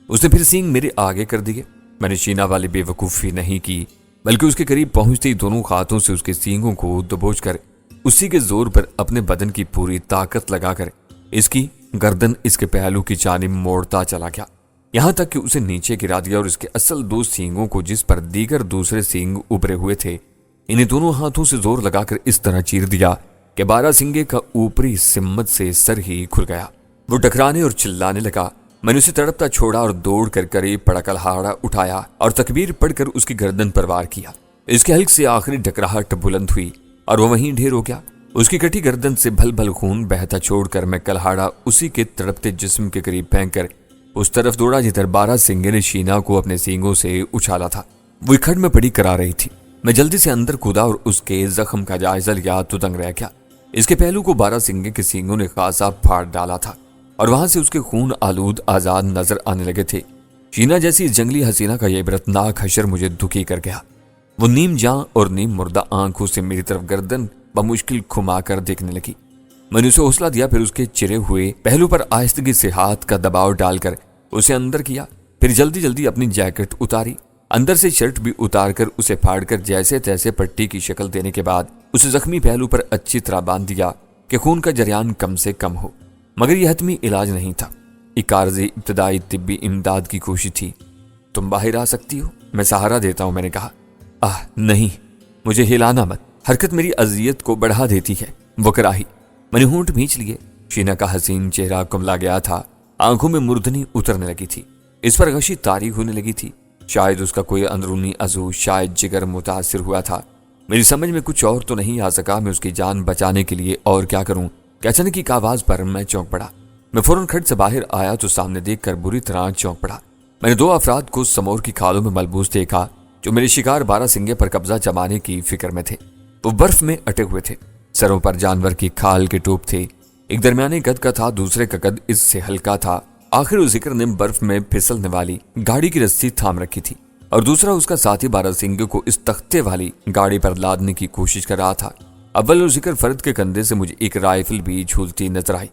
उसने फिर सींग मेरे आगे कर दिए। मैंने शीना वाली बेवकूफ़ी नहीं की, बल्कि उसके करीब पहुंचते ही दोनों हाथों से उसके सींगों को दबोच कर उसी के जोर पर अपने बदन की पूरी ताकत लगाकर इसकी गर्दन इसके पहलू की जानिब मोड़ता चला गया, यहां तक कि उसे नीचे गिरा दिया और इसके असल दो सींगों को, जिस पर दीगर दूसरे सींग उभरे हुए थे, इन्हें दोनों हाथों से जोर लगाकर इस तरह चीर दिया कि बारासिंगे का ऊपरी सिम्मत से सर ही खुल गया। वो टकराने और चिल्लाने लगा। मैंने उसे तड़पता छोड़ा और दौड़ कर करीब पड़ा कलहाड़ा उठाया और तकबीर पढ़कर उसकी गर्दन पर वार किया। इसके हल्क से आखिरी डकराहट बुलंद हुई और वो वहीं ढेर हो गया। उसकी कटी गर्दन से भल भल खून बहता छोड़कर मैं कलहाड़ा उसी के तड़पते जिस्म के करीब फेंक कर उस तरफ दौड़ा जिधर बारासिंगे ने शीना को अपने सींगों से उछाला था। वो इखड़ में पड़ी करा रही थी। मैं जल्दी से अंदर कूदा और उसके जख्म का जायजा लिया तो दंग रह गया। इसके पहलू को बारासिंगे के सींगों ने खासा फाड़ डाला था और वहां से उसके खून आलूद आजाद नजर आने लगे थे। शीना जैसी जंगली हसीना का यह इबरतनाक हशर मुझे दुखी कर गया। वो नीम जां और नीम मुर्दा आंखों से मेरी तरफ गर्दन बमुश्किल घुमा कर देखने लगी। मैंने उसे हौसला दिया, फिर उसके चिरे हुए पहलू पर आहिस्तगी से हाथ का दबाव डालकर उसे अंदर किया। फिर जल्दी जल्दी अपनी जैकेट उतारी, अंदर से शर्ट भी उतार कर उसे फाड़कर जैसे तैसे पट्टी की शक्ल देने के बाद उसे जख्मी पहलू पर अच्छी तरह बांध दिया कि खून का जरियान कम से कम हो। मगर यह हतमी इलाज नहीं था, एक आर्जी इब्तदाई तिब्बी इमदाद की कोशिश थी। तुम बाहर आ सकती हो, मैं सहारा देता हूं, मैंने कहा। नहीं, मुझे हिलाना मत, हरकत मेरी अजियत को बढ़ा देती है। वो कराही। मैंने होंठ भींच लिए। शीना का हसीन चेहरा कुमला गया था, आंखों में मुर्दनी उतरने लगी थी, इस पर गशी तारी होने लगी थी। शायद उसका कोई अंदरूनी अज़ू, शायद जिगर मुतासिर हुआ था। मेरी समझ में कुछ और तो नहीं आ सका। मैं उसकी जान बचाने के लिए और क्या करूं कि अचानक की आवाज पर मैं चौंक पड़ा। मैं फौरन खट से बाहर आया तो सामने देखकर बुरी तरह चौंक पड़ा। मैंने दो अफराद को समोर की खालों में मलबूस देखा जो मेरे शिकार बारासिंगे पर कब्जा जमाने की फिक्र में थे। वो बर्फ में अटे हुए थे, सरों पर जानवर की खाल के टोप थे। एक दरमियाने कद का था, दूसरे का कद इससे हल्का था। आखिर उस जिक्र ने बर्फ में फिसलने वाली गाड़ी की रस्सी थाम रखी थी और दूसरा उसका साथी बारासिंगे को इस तख्ते वाली गाड़ी पर लादने की कोशिश कर रहा था। अव्वल उस जिक्र फर्द के कंधे से मुझे एक राइफल भी झूलती नजर आई।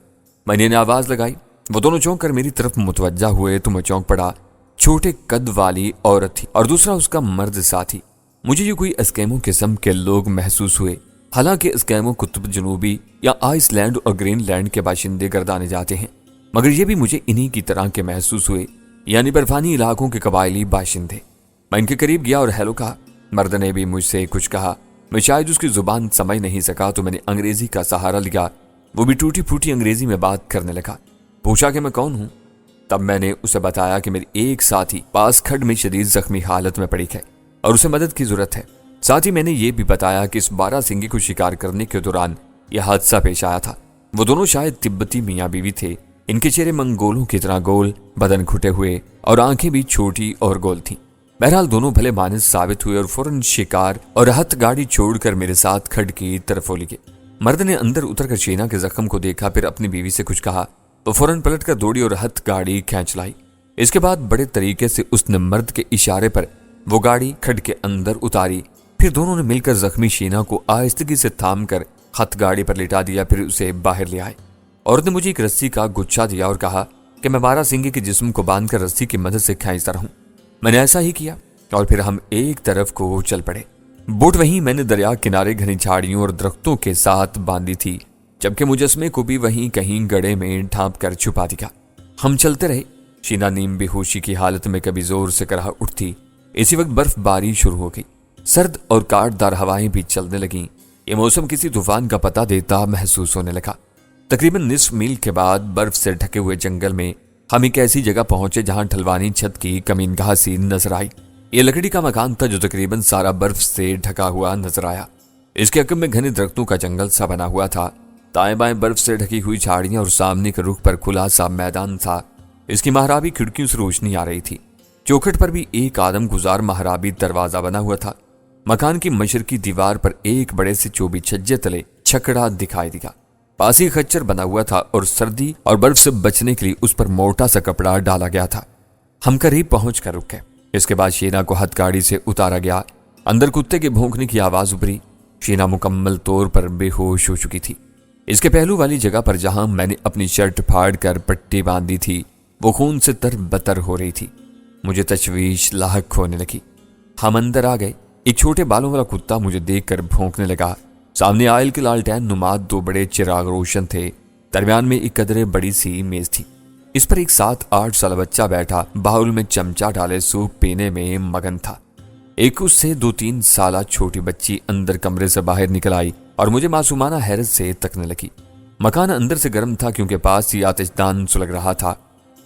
मैंने आवाज लगाई। वो दोनों चौंक कर मेरी तरफ मुतवज्जा हुए तो मैं चौंक पड़ा। छोटे कद वाली औरत थी और दूसरा उसका मर्द साथी। मुझे ये कोई एस्किमो किस्म के लोग महसूस हुए। हालांकि एस्किमो कुतुब जनूबी या आइसलैंड और ग्रीनलैंड के बाशिंदे गर्दाने जाते हैं, मगर ये भी मुझे इन्हीं की तरह के महसूस हुए, यानी बर्फानी इलाकों के कबायली बाशिंदे। मैं इनके करीब गया और हेलो कहा। मर्द ने भी मुझसे कुछ कहा। मैं शायद उसकी जुबान समझ नहीं सका तो मैंने अंग्रेजी का सहारा लिया। वो भी टूटी फूटी अंग्रेजी में बात करने लगा। पूछा कि मैं कौन हूं। तब मैंने उसे बताया कि मेरी एक साथी पास खड्ड में शदीद जख्मी हालत में पड़ी है और उसे मदद की जरूरत है। साथ ही मैंने ये भी बताया कि इस बारासिंगे को शिकार करने के दौरान यह हादसा पेश आया था। वो दोनों शायद तिब्बती मियाँ बीवी थे। इनके चेहरे मंगोलों की तरह गोल, बदन घुटे हुए और आंखें भी छोटी और गोल थीं। बहरहाल दोनों भले मानस साबित हुए और फौरन शिकार और हथ गाड़ी छोड़कर मेरे साथ खड्ड की तरफ हो लिए। मर्द ने अंदर उतरकर शीना के जख्म को देखा, फिर अपनी बीवी से कुछ कहा तो फौरन पलट कर दौड़ी और हथ गाड़ी खींच लाई। इसके बाद बड़े तरीके से उसने मर्द के इशारे पर वो गाड़ी खड्ड के अंदर उतारी। फिर दोनों ने मिलकर जख्मी शीना को आहिस्तगी से थाम कर हथ गाड़ी पर लिटा दिया, फिर उसे बाहर ले आए। औरत ने मुझे एक रस्सी का गुच्छा दिया और कहा कि मैं बारासिंगे के जिस्म को बांधकर रस्सी की मदद से खींचता रहूं। मैंने ऐसा ही किया और फिर हम एक तरफ को चल पड़े। बोट वहीं मैंने दरिया किनारे घनी झाड़ियों और दरख्तों के साथ बांधी थी, जबकि मुजस्मे को भी वहीं कहीं गड़े में ढांप कर छुपा दिया। हम चलते रहे। शीना नीम बेहोशी की हालत में कभी जोर से कराह उठती। इसी वक्त बर्फबारी शुरू हो गई। सर्द और काटदार हवाएं भी चलने लगीं। ये मौसम किसी तूफान का पता देता महसूस होने लगा। तकरीबन निस्फ मील के बाद बर्फ से ढके हुए जंगल में हम एक ऐसी जगह पहुंचे जहां ढलवानी छत की कमीनगाह सी नजर आई। ये लकड़ी का मकान था जो तकरीबन सारा बर्फ से ढका हुआ नजर आया। इसके अकब में घने दरख्तों का जंगल सा बना हुआ था। दाएं बाएं बर्फ से ढकी हुई झाड़ियां और सामने के रुख पर खुला सा मैदान था। इसकी महराबी खिड़कियों से रोशनी आ रही थी। चौखट पर भी एक आदम गुजार महराबी दरवाजा बना हुआ था। मकान की मशरकी दीवार पर एक बड़े से चौबी छज्जे तले छकड़ा दिखाई दिया। पास ही खच्चर बना हुआ था और सर्दी और बर्फ से बचने के लिए उस पर मोटा सा कपड़ा डाला गया था। हम करीब पहुंच कर रुक गए। इसके बाद शीना को हथगाड़ी से उतारा गया। अंदर कुत्ते के भौंकने की आवाज उभरी। शीना मुकम्मल तौर पर बेहोश हो चुकी थी। इसके पहलू वाली जगह पर जहां मैंने अपनी शर्ट फाड़ कर पट्टी बांधी थी, वो खून से तरबतर हो रही थी। मुझे तशवीश लाहक होने लगी। हम अंदर आ गए। एक छोटे बालों वाला कुत्ता मुझे देखकर भौंकने लगा। सामने आयल के लालटेन नुमा 2 बड़े चिराग रोशन थे। दरमियान में एक कदरे बड़ी सी मेज थी। इस पर एक 7-8 साल बच्चा बैठा बाउल में चमचा डाले सूप पीने में मगन था। एक उससे 2-3 साल छोटी बच्ची अंदर कमरे से बाहर निकल आई और मुझे मासूमाना हैरत से तकने लगी। मकान अंदर से गर्म था क्योंकि पास ही आतिशदान सुलग रहा था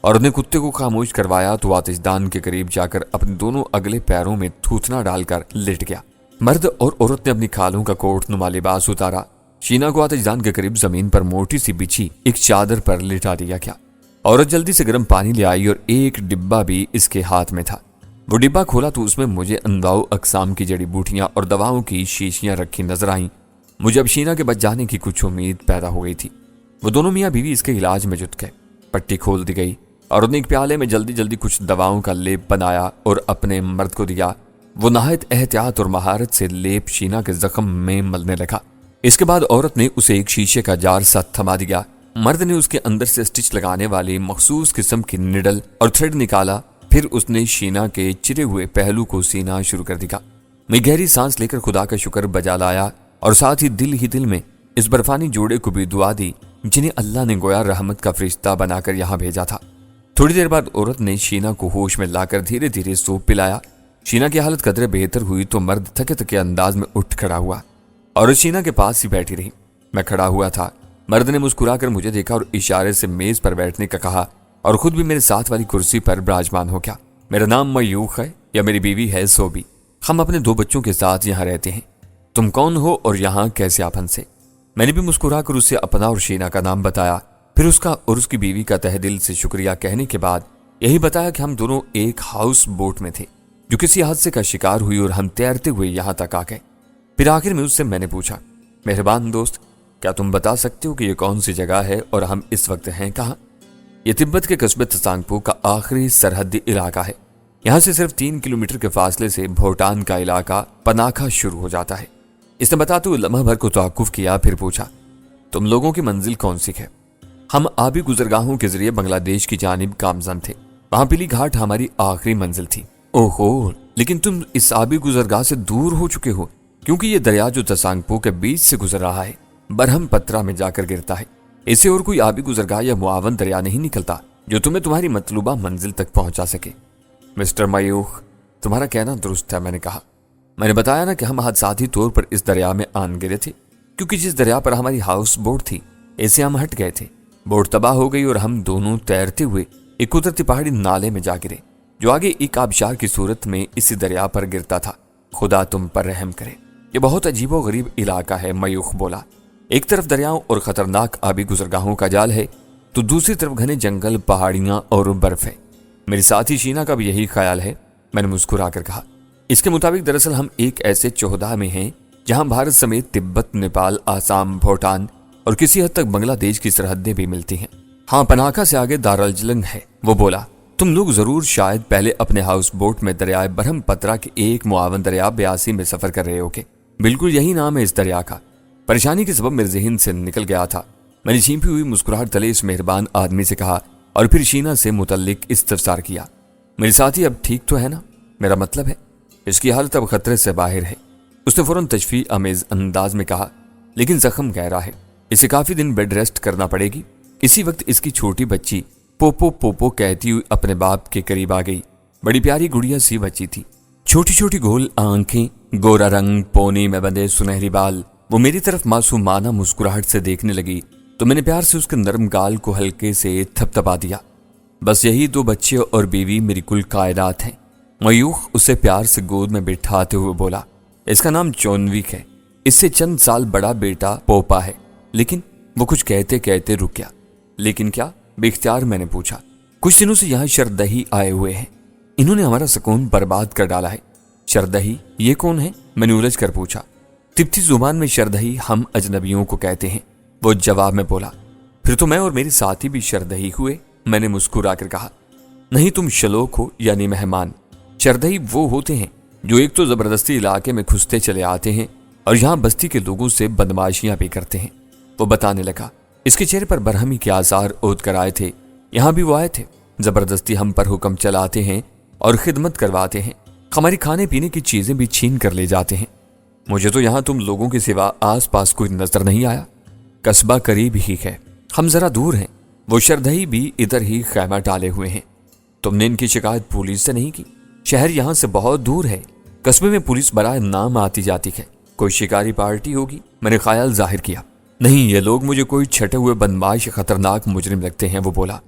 और उसने कुत्ते को खामोश करवाया तो आतिशदान के करीब जाकर अपने दोनों अगले पैरों में थूथना डालकर लेट गया। मर्द और औरत ने अपनी खालों का कोट नुमा लिबास उतारा। शीना को आतिशदान के करीब जमीन पर मोटी सी बिछी एक चादर पर लिटा दिया गया। औरत जल्दी से गर्म पानी ले आई और एक डिब्बा भी इसके हाथ में था। वो डिब्बा खोला तो उसमें मुझे अंदाउ अकसाम की जड़ी बूटियां और दवाओं की शीशियां रखी नजर आईं। मुझे अब शीना के बच जाने की कुछ उम्मीद पैदा हो गई थी। वो दोनों मियाँ बीवी इसके इलाज में जुट गए। पट्टी खोल दी गई और उसने एक प्याले में जल्दी जल्दी कुछ दवाओं का लेप बनाया और अपने मर्द को दिया। वो नहायत एहतियात और महारत से लेप शीना के जख्म में मलने लगा। इसके बाद औरत ने उसे एक शीशे का जार सा थमा दिया। मर्द ने उसके अंदर से स्टिच लगाने वाली मखसूस किस्म की निडल और थ्रेड निकाला। फिर उसने शीना के चिरे हुए पहलू को सीना शुरू कर दिया। मैं गहरी सांस लेकर खुदा का शुक्र बजा लाया और साथ ही दिल में इस बर्फानी जोड़े को भी दुआ दी जिन्हें अल्लाह ने गोया रहमत का फरिश्ता बनाकर यहाँ भेजा था। थोड़ी देर बाद औरत ने शीना को होश में लाकर धीरे धीरे सूप पिलाया। शीना की हालत कदरे बेहतर हुई तो मर्द थके थके अंदाज में उठ खड़ा हुआ। औरत शीना के पास ही बैठी रही। मैं खड़ा हुआ था। मर्द ने मुस्कुराकर मुझे देखा और इशारे से मेज पर बैठने का कहा और खुद भी मेरे साथ वाली कुर्सी पर विराजमान हो गया। मेरा नाम मयूख है या मेरी बीवी है सोबी। हम अपने 2 बच्चों के साथ यहाँ रहते हैं। तुम कौन हो और यहाँ कैसे आप से? मैंने भी मुस्कुराकर उससे अपना और शीना का नाम बताया। फिर उसका और उसकी बीवी का तहे दिल से शुक्रिया कहने के बाद यही बताया कि हम दोनों एक हाउस बोट में थे जो किसी हादसे का शिकार हुई और हम तैरते हुए यहाँ तक आ गए। फिर आखिर में उससे मैंने पूछा, मेहरबान दोस्त, क्या तुम बता सकते हो कि ये कौन सी जगह है और हम इस वक्त हैं कहाँ? ये तिब्बत के कस्बे त्सांगपो का आखिरी सरहदी इलाका है। यहाँ से सिर्फ 3 किलोमीटर के फासले से भूटान का इलाका पनाखा शुरू हो जाता है। इसने बताते हुए लम्हा भर को तवक्कुफ किया। फिर पूछा, तुम लोगों की मंजिल कौन सी है? हम आबी गुजरगाहों के जरिए बांग्लादेश की जानिब गामजन थे। वहां पीली घाट हमारी आखिरी मंजिल थी। ओहो, लेकिन तुम इस आबी गुजरगाह से दूर हो चुके हो क्योंकि ये दरिया जो त्सांगपो के बीच से गुजर रहा है बरहम पत्रा में जाकर गिरता है। इससे और कोई आबी गुजरगाह या मुआवन दरिया नहीं निकलता जो तुम्हें तुम्हारी मतलूबा मंजिल तक पहुंचा सके। मिस्टर मयूख, तुम्हारा कहना दुरुस्त है, मैंने कहा। मैंने बताया ना कि हम हादसाती तौर पर इस दरिया में आन गिरे थे क्योंकि जिस दरिया पर हमारी हाउस बोट थी इससे हम हट गए थे। बोट तबाह हो गई और हम दोनों तैरते हुए एक कुदरती पहाड़ी नाले में जा गिरे जो आगे एक आबशार की सूरत में इसी दरिया पर गिरता था। खुदा तुम पर रहम करे। ये बहुत अजीबो गरीब इलाका है, मयूख बोला। एक तरफ दरियाओं और खतरनाक आबी गुजरगाहों का जाल है तो दूसरी तरफ घने जंगल, पहाड़ियां और बर्फ है। मेरी साथी शीना का भी यही ख्याल है, मैंने मुस्कुरा कर कहा। इसके मुताबिक दरअसल हम एक ऐसे चौहदा में हैं जहां भारत समेत तिब्बत, नेपाल, आसाम, भूटान और किसी हद तक बांग्लादेश की सरहदें भी मिलती हैं। हाँ, पनाखा से आगे दारुल है। वो बोला, तुम लोग जरूर शायद पहले अपने हाउस बोट में दरियाए बरहम पत्रा के एक मुआवन दरिया ब्यासी में सफर कर रहे होगे। बिल्कुल यही नाम है इस दरिया का। परेशानी के सबब मेरे जहन से निकल गया था। मैंने छिपी हुई मुस्कुराहट तले इस मेहरबान आदमी से कहा और फिर शीना से मुतल्लिक इस्तफसार किया। मेरी साथी अब ठीक तो है ना? मेरा मतलब है इसकी हालत अब खतरे से बाहर है। उसने फौरन तशफी अमेज अंदाज में कहा, लेकिन जख्म गहरा है, इसे काफी दिन बेड रेस्ट करना पड़ेगी। इसी वक्त इसकी छोटी बच्ची पोपो पोपो कहती हुई अपने बाप के करीब आ गई। बड़ी प्यारी गुड़िया सी बच्ची थी, छोटी छोटी गोल आंखें, गोरा रंग, पोनी में बंधे सुनहरी बाल। वो मेरी तरफ मासूमाना मुस्कुराहट से देखने लगी तो मैंने प्यार से उसके नरम गाल को हल्के से थपथपा दिया। बस यही 2 बच्चे और बीवी मेरी कुल कायनात हैं। मयूख उसे प्यार से गोद में बिठाते हुए बोला, इसका नाम चोनविक है। इससे चंद साल बड़ा बेटा पोपा है। लेकिन वो कुछ कहते कहते रुक गया। लेकिन क्या? बेख्तियार मैंने पूछा। कुछ दिनों से यहाँ शरदही आए हुए हैं। इन्होंने हमारा सुकून बर्बाद कर डाला है। शरदही? ये कौन है? मैंने उलझ कर पूछा। तिब्बती जुबान में शरदही हम अजनबियों को कहते हैं, वो जवाब में बोला। फिर तो मैं और मेरे साथी भी शरदही हुए, मैंने मुस्कुरा कर कहा। नहीं, तुम शलोक हो यानी मेहमान। शरदही वो होते हैं जो एक तो जबरदस्ती इलाके में घुसते चले आते हैं और यहाँ बस्ती के लोगों से बदमाशियां भी करते हैं। वो बताने लगा। इसके चेहरे पर बरहमी के आसार ओद कर आए थे। यहाँ भी वो आए थे। जबरदस्ती हम पर हुक्म चलाते हैं और खिदमत करवाते हैं, हमारी खाने पीने की चीजें भी छीन कर ले जाते हैं। मुझे तो यहाँ तुम लोगों के सिवा आस पास कोई नजर नहीं आया। कस्बा करीब ही है, हम जरा दूर हैं। वो शरदही भी इधर ही खैमा डाले हुए हैं। तुमने इनकी शिकायत पुलिस से नहीं की? शहर यहाँ से बहुत दूर है, कस्बे में पुलिस बराए नाम आती जाती है। कोई शिकारी पार्टी होगी, मैंने ख्याल जाहिर किया। नहीं, ये लोग मुझे कोई छटे हुए बदमाश खतरनाक मुजरिम लगते हैं, वो बोला।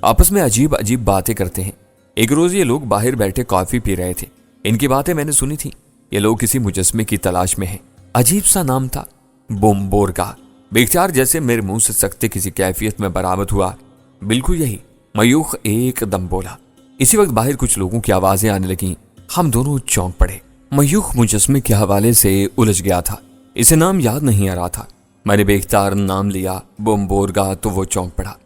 आपस में अजीब अजीब बातें करते हैं। एक रोज ये लोग बाहर बैठे कॉफी पी रहे थे, इनकी बातें मैंने सुनी थी। ये लोग किसी मुजस्मे की तलाश में हैं। अजीब सा नाम था, बोम्बोरगा। बेख्तियार जैसे मेरे मुंह से सकते किसी कैफियत में बरामद हुआ। बिल्कुल यही, मयूख एकदम बोला। इसी वक्त बाहर कुछ लोगों की आवाजें आने लगी। हम दोनों चौंक पड़े। मयूख मुजस्मे के हवाले से उलझ गया था, इसे नाम याद नहीं आ रहा था। मैंने बेख्तियार नाम लिया बोम्बोरगा तो वो चौंक पड़ा।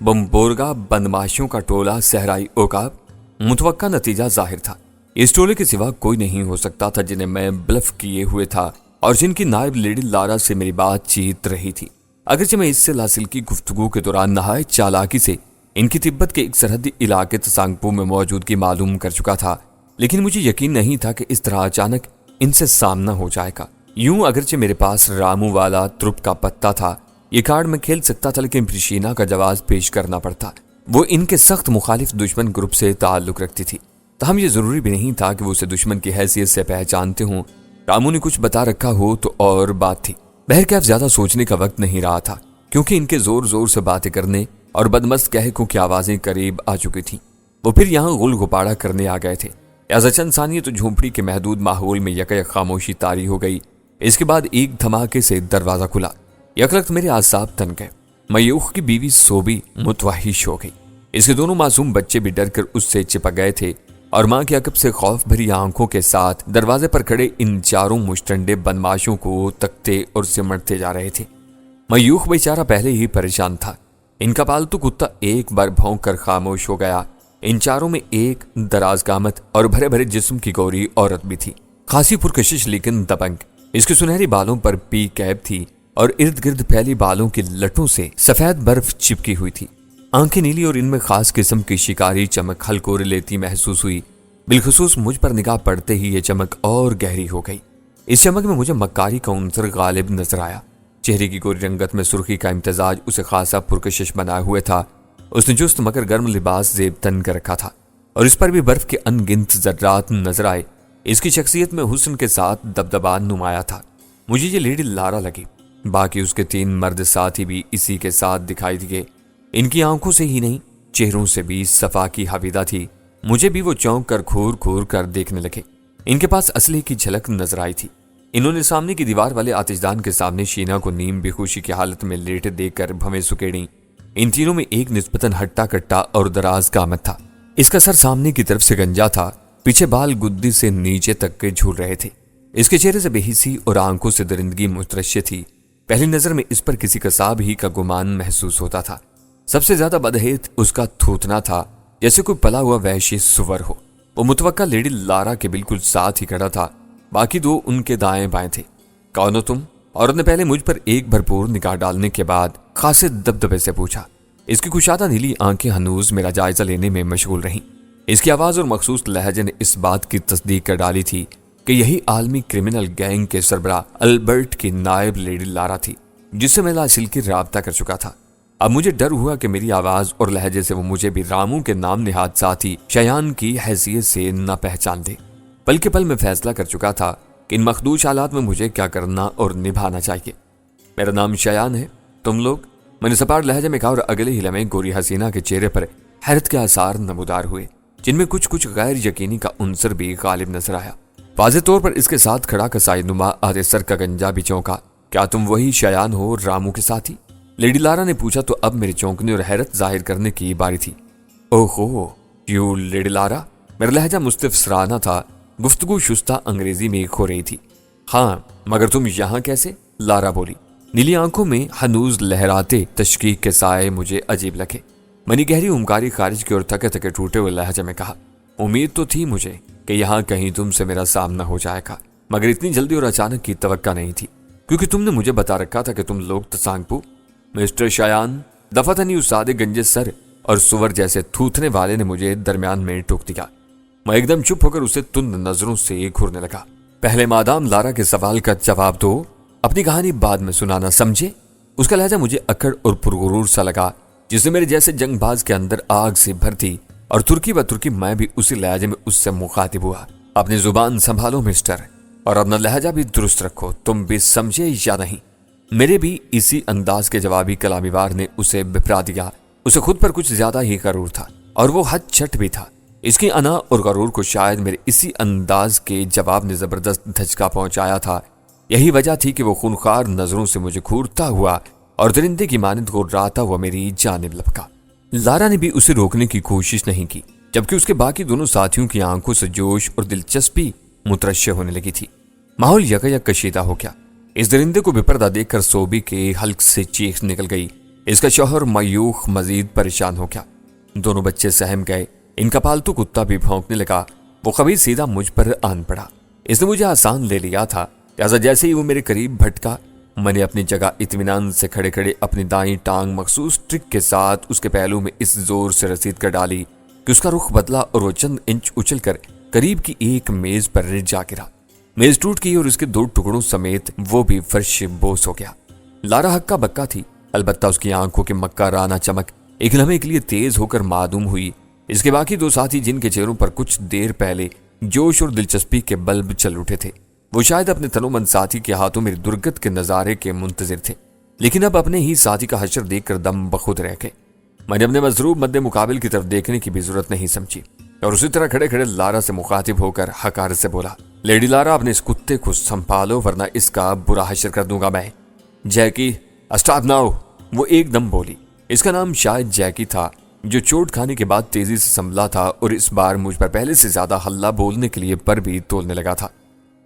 बोम्बोरगा बदमाशियों का टोला, सहराई ओकाब। मुतवक्का नतीजा जाहिर था। इस टोले के सिवा कोई नहीं हो सकता था जिन्हें मैं ब्लफ किए हुए था और जिनकी नायब लेडी लारा से मेरी बातचीत रही थी। अगरचे मैं इससे लासिल की गुफ्तगू के दौरान नहायत चालाकी से इनकी तिब्बत के एक सरहदी इलाके तसांगपू में मौजूदगी मालूम कर चुका था, लेकिन मुझे यकीन नहीं था कि इस तरह अचानक इनसे सामना हो जाएगा। यूं अगरचे मेरे पास रामू वाला त्रुप का पत्ता था, ये कार्ड में खेल सकता था, लेकिन प्रिशीना का जवाब पेश करना पड़ता। वो इनके सख्त मुखालिफ दुश्मन ग्रुप से ताल्लुक रखती थी, तहम ये जरूरी भी नहीं था कि वो उसे दुश्मन की हैसियत से पहचानते हों। रामू ने कुछ बता रखा हो तो और बात थी। बहरकैफ ज्यादा सोचने का वक्त नहीं रहा था, क्योंकि इनके जोर जोर से बातें करने और बदमस्त कहकों की आवाजें करीब आ चुकी थी। वो फिर यहाँ गुल गुपाड़ा करने आ गए थे। ऐसा चंद सानिये तो झोंपड़ी के महदूद माहौल में यकयक खामोशी तारी हो गई। इसके बाद एक धमाके से दरवाजा खुला। यकलख्त मेरे आसाब तन गए। मयूख की बीवी सोबी मुतवहिश हो गई। इसके दोनों मासूम बच्चे भी डर कर उससे चिपक गए थे और मां के अकब से खौफ भरी आंखों के साथ दरवाजे पर खड़े इन चारों मुश्तंडे बदमाशों को तकते और सिमटते जा रहे थे। मयूख बेचारा पहले ही परेशान था। इनका पालतू कुत्ता एक बार भौंक कर खामोश हो गया। इन चारों में एक दराज कामत और भरे भरे जिस्म की गौरी औरत भी थी, खासी पुरकशिश लेकिन दबंग। इसके सुनहरी बालों पर पी कैप थी और इर्द गिर्द फैली बालों की लटों से सफेद बर्फ चिपकी हुई थी। आंखें नीली और इनमें खास किस्म की शिकारी चमक हल्कोर लेती महसूस हुई। बिलखुसूस मुझ पर निगाह पड़ते ही ये चमक और गहरी हो गई। इस चमक में मुझे मक्कारी का उनसर गालिब नजर आया। चेहरे की गोरी रंगत में सुर्खी का इम्तजाज उसे खासा पुरकशिश बनाए हुए था। उसने जुस्त मगर गर्म लिबास जेब तन कर रखा था और इस पर भी बर्फ के अनगिनत जर्रात नजर आए। इसकी शख्सियत में हुस्न के साथ दबदबा नुमाया था। मुझे ये लेडी लारा लगी। बाकी उसके 3 मर्द साथी भी इसी के साथ दिखाई दिए। इनकी आंखों से ही नहीं, चेहरों से भी सफा की हवीदा थी। मुझे भी वो चौंक कर घूर घूर कर देखने लगे। इनके पास असली की झलक नजर आई थी। इन्होंने सामने की दीवार वाले आतिशदान के सामने शीना को नीम बेहोशी की हालत में लेटे देखकर भवें सुकेड़ी। इन तीनों में एक निस्बतन हट्टा कट्टा और दराज कामत था। इसका सर सामने की तरफ से गंजा था, पीछे बाल गुद्दी से नीचे तक के झूल रहे थे। इसके चेहरे से बेहिसी और आंखों से दरिंदगी मुतरश्य थी। पहली नजर में इस पर किसी कसाब ही का गुमान महसूस होता था। सबसे ज्यादा बदहेत उसका थूथना था, जैसे कोई पला हुआ वहशी सुवर हो। वो मुतवक्का लेडी लारा के बिल्कुल साथ ही खड़ा था। बाकी 2 उनके दाएं बाएं थे। कौन हो तुम? औरत ने पहले मुझ पर एक भरपूर निगाह डालने के बाद खासे दबदबे से पूछा। इसकी कुशादा नीली आंखें हनूज मेरा जायजा लेने में मशगूल रहीं। इसकी आवाज और मखसूस लहजे ने इस बात की तस्दीक कर डाली थी कि यही आलमी क्रिमिनल गैंग के सरबराह अल्बर्ट की नायब लेडी लारा थी, जिससे मैं लासिल की राबता कर चुका था। अब मुझे डर हुआ कि मेरी आवाज और लहजे से वो मुझे भी रामू के नाम निहाद साथी शयान की हैसियत से न पहचान दे। पल के पल में फैसला कर चुका था कि इन मखदूश हालात में मुझे क्या करना और निभाना चाहिए। मेरा नाम शयान है, तुम लोग? मैंने सपाट लहजे में कहा और अगले ही लम्हे गोरी हसीना के चेहरे पर हैरत के आसार नमूदार हुए, जिनमें कुछ कुछ गैर यकीनी का उनसर भी गालिब नजर आया। वाज़ेह तौर पर इसके साथ खड़ा कसाई नुमा आधे सर का गंजा भी चौंका। क्या तुम वही शयान हो, रामू के साथी? लेडी लारा ने पूछा तो अब मेरे चौंकने और हैरत जाहिर करने की बारी थी। ओहो, यू लेडी लारा? मेरा लहजा मुस्तफसराना था। गुफ्तगू शुस्ता अंग्रेजी में हो रही थी। हाँ, मगर तुम यहाँ कैसे? लारा बोली। नीली आंखों में हनूज लहराते तशकीक के साए मुझे अजीब लगे। मैंने गहरी उमकारी खारिज की और थके थके टूटे हुए लहजे में कहा, उम्मीद तो थी मुझे कि यहाँ कहीं तुमसे मेरा सामना हो जाएगा, मगर इतनी जल्दी और अचानक की तवक्का नहीं थी, क्योंकि तुमने मुझे बता रखा था कि तुम लोग तसांगपू। मिस्टर शयान, दफातनी उस सादे गंजे सर اور سور جیسے تھوتنے والے نے مجھے درمیان میں ٹوک دیا۔ میں ایک دم چپ ہو کر اسے تند نظروں سے گھورنے لگا۔ پہلے مادام لارا کے سوال کا جواب دو، اپنی کہانی بعد میں سنانا، سمجھے؟ اس کا لہجہ مجھے اکڑ اور پرغرور سا لگا، جسے میرے جیسے جنگ باز کے اندر آگ سے بھرتی، اور ترکی و ترکی میں بھی اسی لہجے میں اس سے مخاطب ہوا۔ اپنی زبان سنبھالو مسٹر، اور اپنا لہجہ بھی درست رکھو، تم بھی سمجھے یا نہیں؟ میرے بھی اسی انداز کے جوابی کلامی وار نے اسے بپرا دیا۔ اسے خود پر کچھ زیادہ ہی غرور تھا، اور وہ حد چٹ بھی تھا۔ اس کی انا اور غرور کو شاید میرے اسی انداز کے جواب نے زبردست دھچکا پہنچایا تھا۔ یہی وجہ تھی کہ وہ خونخوار نظروں سے مجھے گھورتا ہوا اور درندے کی مانند گھراتا ہوا میری جانب لپکا۔ لارا نے بھی اسے روکنے کی کوشش نہیں کی، جبکہ اس کے باقی دونوں ساتھیوں کی آنکھوں سے جوش اور دلچسپی مترشح ہونے لگی تھی۔ ماحول یکایک کشیدہ ہو گیا۔ اس درندے کو بے پردہ دیکھ کر صوبی کے حلق سے چیخ نکل گئی۔ اس کا شوہر میوخ مزید پریشان ہو گیا۔ دونوں بچے سہم گئے۔ ان کا پالتو کتا بھی بھونکنے لگا۔ وہ خبیر سیدھا مجھ پر آن پڑا۔ اس نے مجھے آسان لے لیا تھا، لہذا جیسے ہی وہ میرے قریب بھٹکا، میں نے اپنی جگہ اطمینان سے کھڑے کھڑے اپنی دائیں ٹانگ مخصوص ٹرک کے ساتھ اس کے پہلو میں اس زور سے رسید کر ڈالی کہ اس کا رخ بدلا اور وہ چند انچ اچھل کر قریب کی ایک میز پر جا گرا۔ میز ٹوٹ گئی اور اس کے 2 ٹکڑوں سمیت وہ بھی فرش بوس ہو گیا۔ لارا ہکا بکا تھی، البتہ اس کی آنکھوں کی مکارانہ چمک ایک لمحے کے لیے تیز ہو کر معدوم ہوئی۔ اس کے باقی 2 ساتھی، جن کے چہروں پر کچھ دیر پہلے جوش اور دلچسپی کے بلب چل اٹھے تھے، وہ شاید اپنے تنومند ساتھی کے ہاتھوں میری درگت کے نظارے کے منتظر تھے، لیکن اب اپنے ہی ساتھی کا حشر دیکھ کر دم بخود رہ گئے۔ میں نے اپنے مضروب مد مقابل کی طرف دیکھنے کی بھی ضرورت نہیں سمجھی، اور اسی طرح کھڑے کھڑے لارا سے مخاطب ہو کر حقارت سے بولا، لیڈی لارا، اپنے اس کتے کو سنبھالو ورنہ اس کا برا حشر کر دوں گا میں۔ جیکی، اسٹاپ ناؤ، وہ ایک دم بولی۔ اس کا نام شاید جیکی تھا، جو چوٹ کھانے کے بعد تیزی سے سنبھلا تھا اور اس بار مجھ پر پہلے سے زیادہ ہلہ بولنے کے لیے پر بھی تولنے لگا تھا،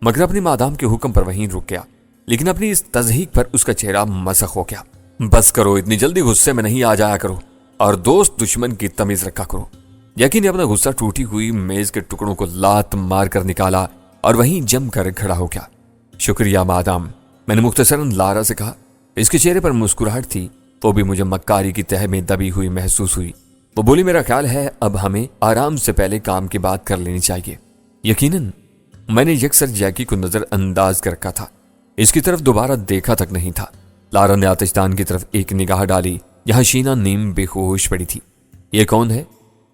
مگر اپنی مادام کے حکم پر وہیں رک گیا۔ لیکن اپنی اس تضحیک پر اس کا چہرہ مسخ ہو گیا۔ بس کرو، اتنی جلدی غصے میں نہیں آ جایا کرو، اور دوست دشمن کی تمیز رکھا کرو۔ یقین نے اپنا غصہ ٹوٹی ہوئی میز کے ٹکڑوں کو لات مار کر نکالا اور وہیں جم کر کھڑا ہو گیا۔ شکریہ مادام، میں نے مختصراً لارا سے کہا۔ اس کے چہرے پر مسکراہٹ تھی، وہ بھی مجھے مکاری کی تہہ میں دبی ہوئی محسوس ہوئی۔ وہ بولی، میرا خیال ہے اب ہمیں آرام سے پہلے کام کی بات کر لینی چاہیے۔ یقیناً میں نے یکسر جیکی کو نظر انداز کر رکھا تھا، اس کی طرف دوبارہ دیکھا تک نہیں تھا۔ لارا نے آتش دان کی طرف ایک نگاہ ڈالی، یہاں شینا نیم بے ہوش پڑی تھی۔ یہ کون ہے؟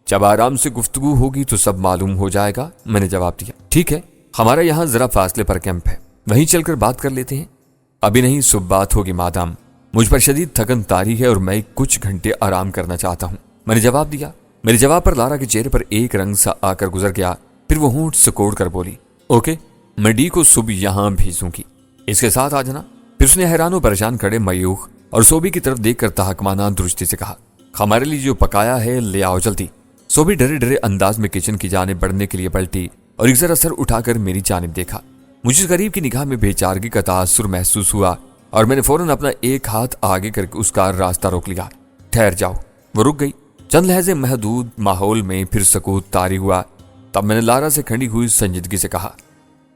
جب آرام سے گفتگو ہوگی تو سب معلوم ہو جائے گا، میں نے جواب دیا۔ ٹھیک ہے، ہمارا یہاں ذرا فاصلے پر کیمپ ہے، وہیں چل کر بات کر لیتے ہیں۔ ابھی نہیں، صبح بات ہوگی مادام، مجھ پر شدید تھکن طاری ہے اور میں کچھ گھنٹے آرام کرنا چاہتا ہوں، میں نے جواب دیا۔ میرے جواب پر لارا کے چہرے پر ایک رنگ سا آ کر گزر گیا، پھر وہ ہونٹ سکوڑ کر بولی، اوکے، میں ڈی کو صبح یہاں بھیجوں گی، اس کے ساتھ آ جانا۔ پھر اس نے حیران و پریشان کھڑے میوخ اور صوبی کی طرف دیکھ کر تحکمانہ درستی سے کہا، ہمارے لیے جو پکایا ہے لے آؤ جلدی۔ صوبی ڈرے ڈرے انداز میں کچن کی جانب بڑھنے کے لیے پلٹی اور ایک ذرا سر اٹھا کر میری جانب دیکھا۔ مجھے غریب کی نگاہ میں بے چارگی کا تاثر محسوس ہوا اور میں نے فوراً اپنا ایک ہاتھ آگے کر کے اس کا راستہ روک لیا۔ ٹھہر جاؤ۔ وہ رک گئی۔ چند لحظے محدود ماحول میں پھر سکوت طاری ہوا، تب میں نے لارا سے کھڑی ہوئی سنجیدگی سے کہا،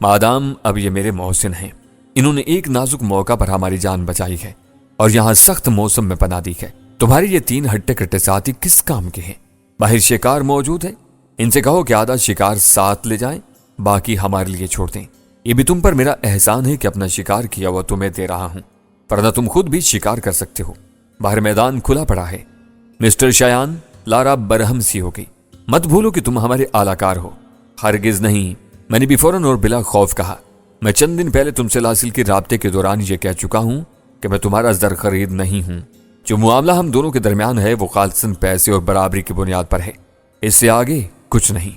مادام، اب یہ میرے محسن ہیں، انہوں نے ایک نازک موقع پر ہماری جان بچائی ہے اور یہاں سخت موسم میں پناہ دی ہے۔ تمہاری یہ 3 ہٹے کٹے ساتھی کس کام کے ہیں؟ باہر شکار موجود ہے، ان سے کہو کہ آدھا شکار ساتھ لے جائیں، باقی ہمارے لیے چھوڑ دیں۔ یہ بھی تم پر میرا احسان ہے کہ اپنا شکار کیا ہوا تمہیں دے رہا ہوں، ورنہ تم خود بھی شکار کر سکتے ہو، باہر میدان کھلا پڑا ہے۔ مسٹر شایان، لارا برہم سی ہو گئی، مت بھولو کہ تم ہمارے اعلی کار ہو۔ ہرگز نہیں، میں نے بھی فوراً اور بلا خوف کہا، میں چند دن پہلے تم سے حاصل کے رابطے کے دوران یہ کہہ چکا ہوں کہ میں تمہارا زر خرید نہیں ہوں۔ جو معاملہ ہم دونوں کے درمیان ہے وہ خالصاً پیسے اور برابری کی بنیاد پر ہے، اس سے آگے کچھ نہیں۔